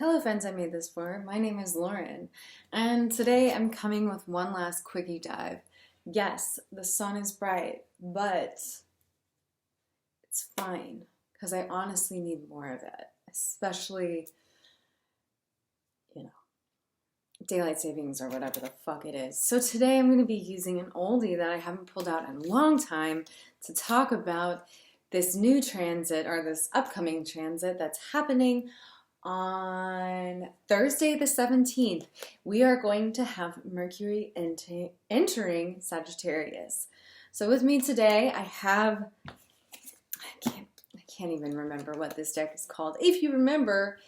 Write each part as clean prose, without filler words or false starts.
Hello friends I made this for. My name is Lauren, and today I'm coming with one last quickie dive. Yes, the sun is bright, but it's fine because I honestly need more of it, especially, you know, daylight savings or whatever the fuck it is. So today I'm going to be using an oldie that I haven't pulled out in a long time to talk about this new transit or this upcoming transit that's happening on Thursday the 17th. We are going to have Mercury entering Sagittarius. So with me today, I can't even remember what this deck is called. If you remember,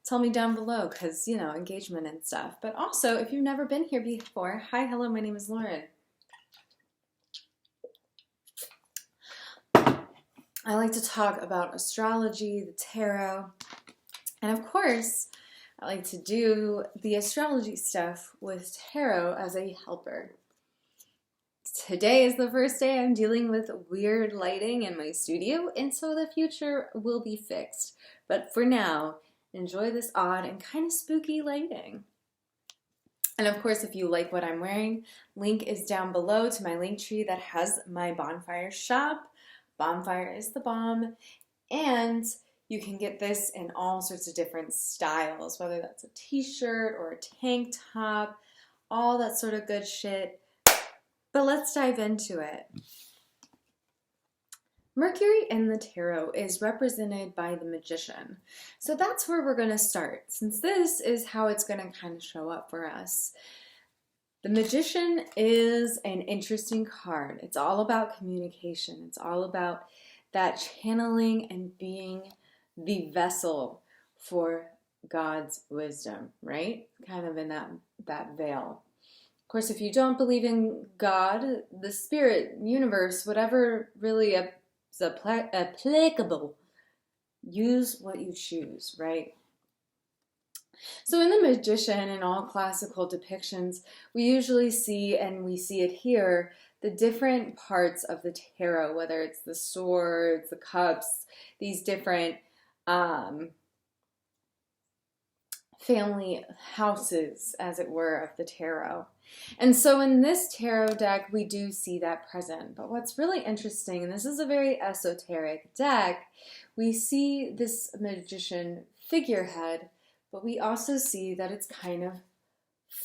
tell me down below because, you know, engagement and stuff. But also, if you've never been here before, hi, hello, my name is Lauren. I like to talk about astrology, the tarot, and of course, I like to do the astrology stuff with tarot as a helper. Today is the first day I'm dealing with weird lighting in my studio, and so the future will be fixed. But for now, enjoy this odd and kind of spooky lighting. And of course, if you like what I'm wearing, link is down below to my link tree that has my bonfire shop. Bonfire is the bomb. And you can get this in all sorts of different styles, whether that's a t-shirt or a tank top, all that sort of good shit. But let's dive into it. Mercury in the tarot is represented by the Magician. So that's where we're going to start, since this is how it's going to kind of show up for us. The Magician is an interesting card. It's all about communication. It's all about that channeling and being the vessel for God's wisdom, right? Kind of in that veil. Of course, if you don't believe in God, the spirit, universe, whatever really is applicable, use what you choose, right? So in the Magician and all classical depictions, we usually see, and we see it here, the different parts of the tarot, whether it's the swords, the cups, these different family houses, as it were, of the tarot. And so in this tarot deck, we do see that present. But what's really interesting, and this is a very esoteric deck, we see this Magician figurehead, but we also see that it's kind of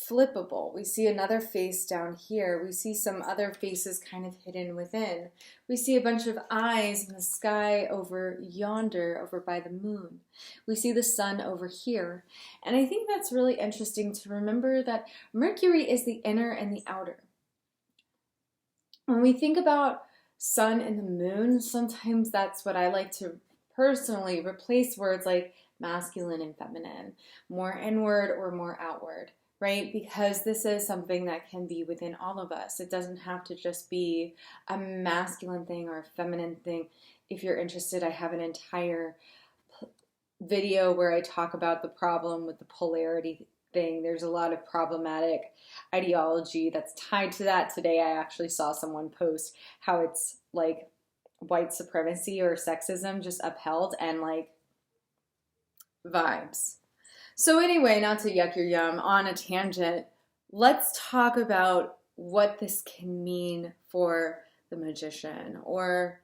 flippable. We see another face down here. We see some other faces kind of hidden within. We see a bunch of eyes in the sky over yonder, over by the moon. We see the sun over here. And I think that's really interesting to remember that Mercury is the inner and the outer. When we think about sun and the moon, sometimes that's what I like to personally replace words like masculine and feminine, more inward or more outward. Right? Because this is something that can be within all of us. It doesn't have to just be a masculine thing or a feminine thing. If you're interested, I have an entire video where I talk about the problem with the polarity thing. There's a lot of problematic ideology that's tied to that. Today I actually saw someone post how it's like white supremacy or sexism just upheld and like vibes. So anyway, not to yuck your yum on a tangent, let's talk about what this can mean for the Magician, or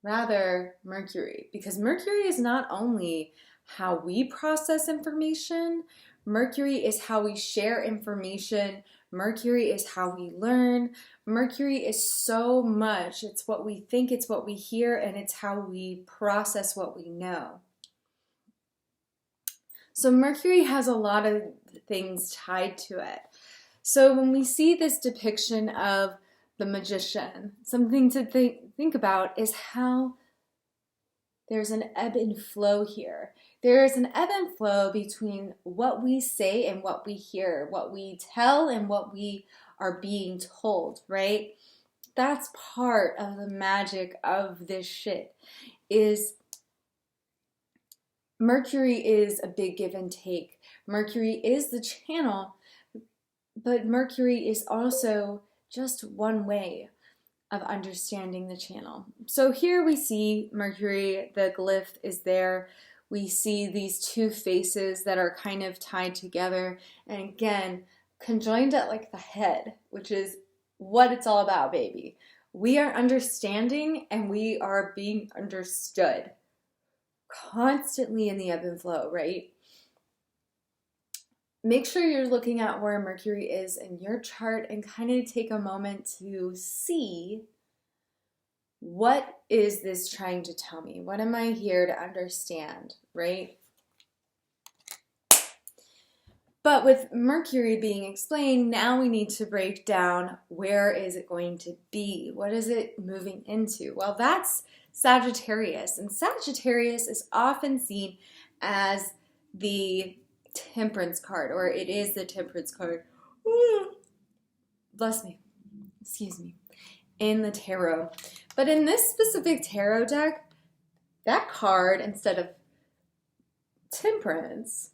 rather Mercury, because Mercury is not only how we process information, Mercury is how we share information, Mercury is how we learn, Mercury is so much. It's what we think, it's what we hear, and it's how we process what we know. So Mercury has a lot of things tied to it. So when we see this depiction of the Magician, something to think about is how there's an ebb and flow here. There is an ebb and flow between what we say and what we hear, what we tell and what we are being told, right? That's part of the magic of this shit, is Mercury is a big give and take. Mercury is the channel, but Mercury is also just one way of understanding the channel. So here we see Mercury, the glyph is there. We see these two faces that are kind of tied together, and again, conjoined at like the head, which is what it's all about, baby. We are understanding and we are being understood constantly in the ebb and flow, right? Make sure you're looking at where Mercury is in your chart and kind of take a moment to see, what is this trying to tell me? What am I here to understand, right? But with Mercury being explained, now we need to break down, where is it going to be? What is it moving into? Well, that's Sagittarius. And Sagittarius is often seen as the Temperance card, or it is the Temperance card. Bless me. Excuse me. In the tarot. But in this specific tarot deck, that card, instead of Temperance,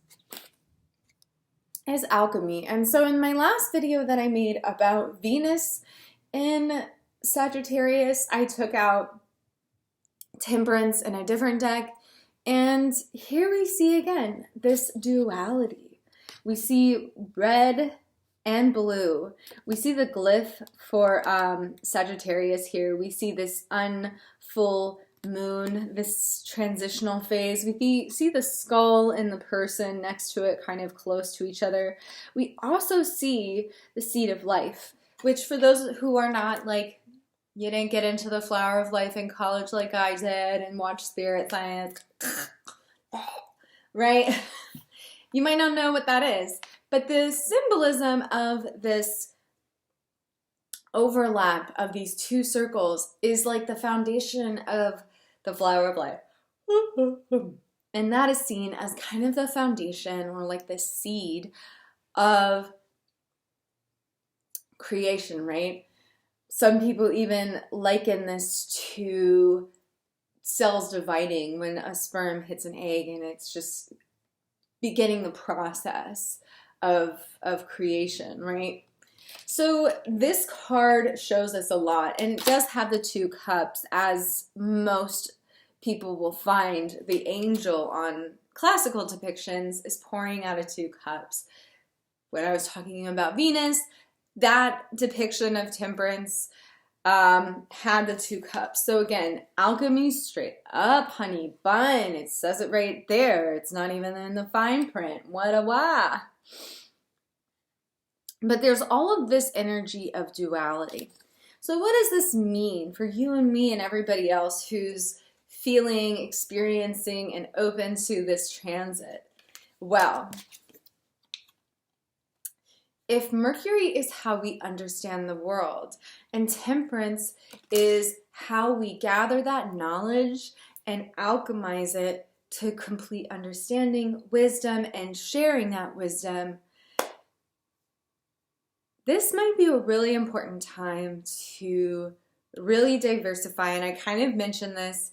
is Alchemy. And so in my last video that I made about Venus in Sagittarius, I took out Temperance in a different deck. And here we see again this duality. We see red and blue. We see the glyph for Sagittarius here. We see this unfull moon, this transitional phase. We see the skull and the person next to it, kind of close to each other. We also see the seed of life, which for those who are not like, you didn't get into the flower of life in college like I did and watch Spirit Science, right? You might not know what that is, but the symbolism of this overlap of these two circles is like the foundation of the flower of life. And that is seen as kind of the foundation, or like the seed of creation, right? Some people even liken this to cells dividing when a sperm hits an egg, and it's just beginning the process of creation, right? So this card shows us a lot, and it does have the two cups, as most people will find. The angel on classical depictions is pouring out of two cups. When I was talking about Venus, that depiction of Temperance had the two cups. So again, alchemy straight up, honey bun. It says it right there. It's not even in the fine print. What a wah. But there's all of this energy of duality. So what does this mean for you and me and everybody else who's feeling, experiencing, and open to this transit? Well, if Mercury is how we understand the world, and Temperance is how we gather that knowledge and alchemize it to complete understanding, wisdom, and sharing that wisdom, this might be a really important time to really diversify. And I kind of mentioned this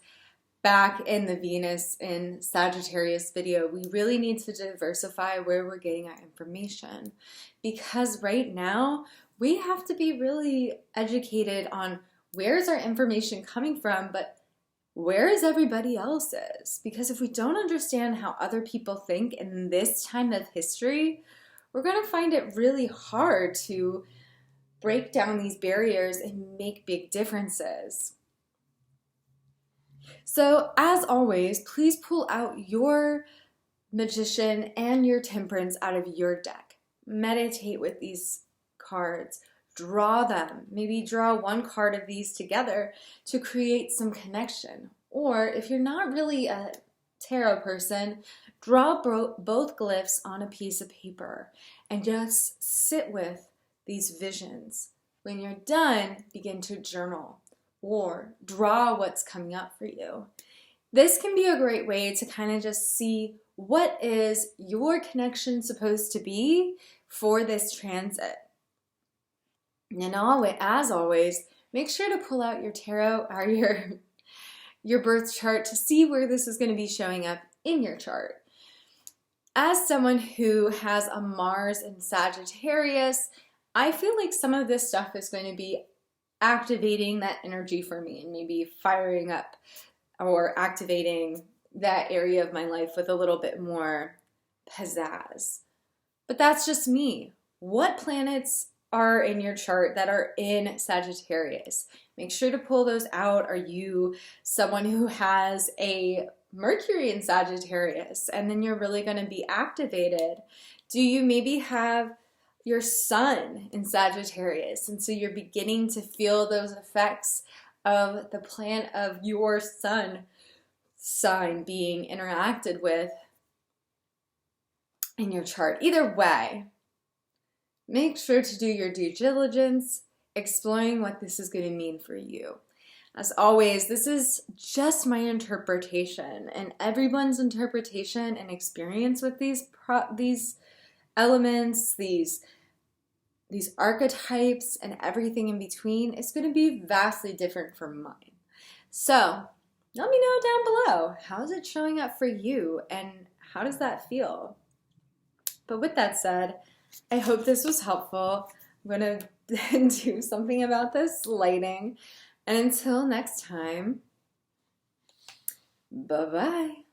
back in the Venus in Sagittarius video. We really need to diversify where we're getting our information, because right now we have to be really educated on where's our information coming from, but where is everybody else's? Because if we don't understand how other people think in this time of history, we're going to find it really hard to break down these barriers and make big differences. So as always, please pull out your Magician and your Temperance out of your deck. Meditate with these cards. Draw them. Maybe draw one card of these together to create some connection. Or if you're not really a tarot person, draw both glyphs on a piece of paper and just sit with these visions. When you're done, begin to journal or draw what's coming up for you. This can be a great way to kind of just see what is your connection supposed to be for this transit. And as always, make sure to pull out your tarot or your birth chart to see where this is going to be showing up in your chart. As someone who has a Mars in Sagittarius, I feel like some of this stuff is going to be activating that energy for me and maybe firing up or activating that area of my life with a little bit more pizzazz. But that's just me. What planets are in your chart that are in Sagittarius? Make sure to pull those out. Are you someone who has a Mercury in Sagittarius and then you're really going to be activated? Do you maybe have your sun in Sagittarius and so you're beginning to feel those effects of the planet of your sun sign being interacted with in your chart? Either way, make sure to do your due diligence, exploring what this is going to mean for you. As always, this is just my interpretation, and everyone's interpretation and experience with these elements, these archetypes, and everything in between is going to be vastly different from mine. So let me know down below, how is it showing up for you, and how does that feel? But with that said, I hope this was helpful. I'm going to do something about this lighting. And until next time, bye-bye.